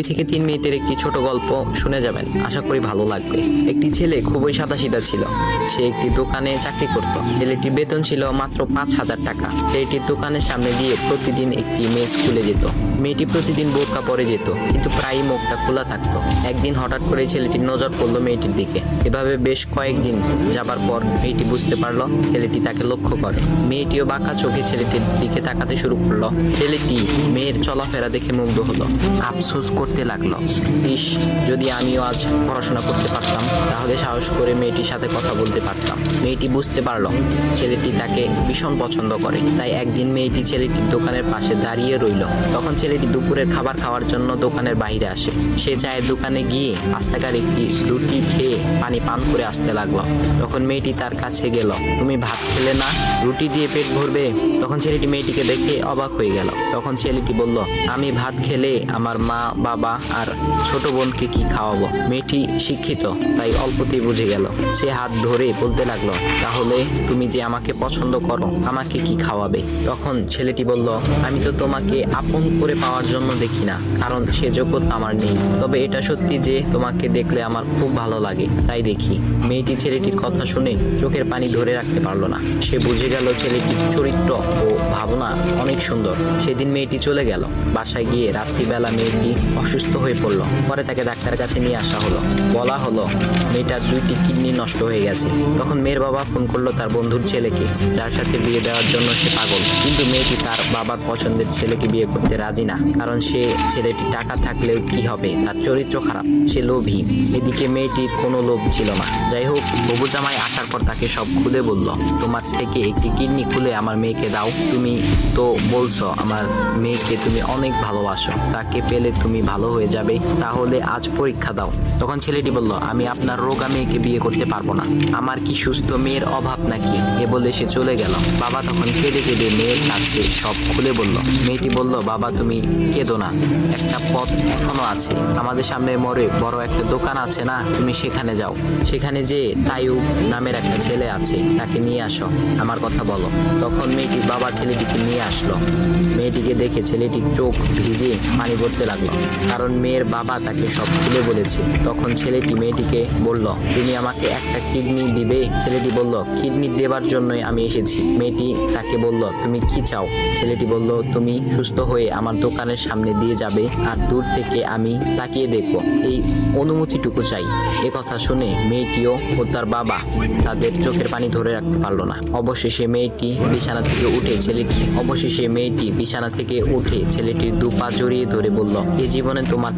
থেকে 3 মিনিটের একটি ছোট গল্প শুনে যাবেন, আশা করি ভালো লাগবে। একটি ছেলে খুবই সাদাসিধা ছিল। সে একটি দোকানে চাকরি করত। ছেলেটির বেতন ছিল মাত্র 5,000 টাকা। ছেলেটির দোকানের সামনে দিয়ে প্রতিদিন একটি মেয়ে স্কুলে যেত। মেয়েটি প্রতিদিন বোরকা পরে যেত, কিন্তু প্রায়ই মুখটা খোলা থাকতো। একদিন হঠাৎ করে ছেলেটির নজর পড়লো মেয়েটির দিকে। এভাবে বেশ কয়েকদিন যাবার পর মেয়েটি বুঝতে পারলো ছেলেটি তাকে লক্ষ্য করে। মেয়েটিও বাঁকা চোখে ছেলেটির দিকে তাকাতে শুরু করলো। ছেলেটি মেয়ের চলাফেরা দেখে মুগ্ধ হলো। আফসোস করতে লাগলো, ইস, যদি আমিও আজ পড়াশোনা করতে পারতাম, তাহলে সাহস করে মেয়েটির সাথে কথা বলতে পারতাম। মেয়েটি বুঝতে পারলো ছেলেটি তাকে ভীষণ পছন্দ করে। তাই একদিন মেয়েটি ছেলেটির দোকানের পাশে দাঁড়িয়ে রইল। তখন ছেলেটি দুপুরের খাবার খাওয়ার জন্য দোকানের বাইরে আসে। সে চায়ের দোকানে গিয়ে 5 টাকার একটি রুটি খেয়ে পানি পান করে আসতে লাগলো। তখন মেয়েটি তার কাছে গেল। তুমি ভাত খেলে না, রুটি দিয়ে পেট ভরবে? তখন ছেলেটি মেয়েটিকে দেখে অবাক হয়ে গেল। তখন ছেলেটি বলল, আমি ভাত খেলে আমার মা, বাবা আর ছোট বোনকে কি খাওয়াবো? মেয়েটি শিক্ষিত, তাই অল্পতেই বুঝে গেল। সে হাত ধরে বলতে লাগলো, তাহলে তুমি যে আমাকে পছন্দ করো, আমাকে কি খাওয়াবে? তখন ছেলেটি বলল, আমি তো তোমাকে আপন করে পাওয়ার জন্য দেখি না, কারণ সে যোগ্যতা আমার নেই। তবে এটা সত্যি যে তোমাকে দেখলে আমার খুব ভালো লাগে, তাই দেখি। মেয়েটি ছেলেটির কথা শুনে চোখের পানি ধরে রাখতে পারলো না। সে বুঝে গেল ছেলেটির চরিত্র ও ভাবনা অনেক সুন্দর। সেদিন মেয়েটি চলে গেল। বাসায় গিয়ে রাত্রিবেলা মেয়েটি অসুস্থ হয়ে পড়লো। পরে তাকে ডাক্তারের কাছে নিয়ে আসা হলো। বলা হলো মেয়েটার 2টি কিডনি নষ্ট হয়ে গেছে। তখন মেয়ের বাবা ফোন করলো তার বন্ধুর ছেলেকে, যার সাথে বিয়ে দেওয়ার জন্য সে পাগল। কিন্তু মেয়েটি তার বাবার পছন্দের ছেলেকে বিয়ে করতে রাজি না, কারণ সে ছেলেটি টাকা থাকলেও কি হবে, তার চরিত্র খারাপ, সে লোভী। এদিকে মেয়েটির কোনো লোভ ছিল না। যাই হোক, ববু জামাই আসার পর তাকে সব খুলে বলল, তোমার থেকে একটি কিডনি খুলে আমার মেয়েকে দাও। তুমি তো বলছো আমার মেয়েকে তুমি অনেক ভালোবাসো, তাকে পেলে তুমি ভালো হয়ে যাবে, তাহলে আজ পরীক্ষা দাও। তখন ছেলেটি বলল, আমি আপনার রোগা মেয়েকে বিয়ে করতে পারবো না, আমার কি সুস্থ মেয়ের অভাব নাকি? এ বলে সে চলে গেল। বাবা তখন কেঁদে কেঁদে মেয়ের কাছে সব খুলে বলল। মেয়েটি বলল, বাবা তুমি কেঁদো না, একটা পথ এখনো আছে, আমাদের সামনে মোড়ে বড় একটা দোকান আছে না, তুমি সেখানে যাও। সেখানে যে তাইয়ুব নামের একটা ছেলে আছে, তাকে নিয়ে আসো, আমার কথা বলো। তখন মেয়েটির বাবা ছেলেটিকে নিয়ে আসলো। মেয়েটিকে দেখে ছেলেটির চোখ ভিজে পানি পড়তে লাগলো, কারণ মেয়ের বাবা তাকে সব খুলে বলেছে। তখন ছেলেটি মেয়েটিকে বলল, তুমি আমাকে একটা কিডনি দিবে? ছেলেটি বলল, কিডনি দেবার জন্যই আমি এসেছি। মেয়েটি তাকে বলল, তুমি কি চাও? ছেলেটি বলল, তুমি সুস্থ হয়ে আমার দোকানের সামনে দিয়ে যাবে, আর দূর থেকে আমি তাকিয়ে দেখব, এই অনুমতিটুকু চাই। এ কথা শুনে মেয়েটিও ও তার বাবা তাদের চোখের পানি ধরে রাখতে পারলো না। অবশেষে মেয়েটি বিছানা থেকে উঠে ছেলেটির 2 পা জড়িয়ে ধরে বলল, এ জীবনে তোমার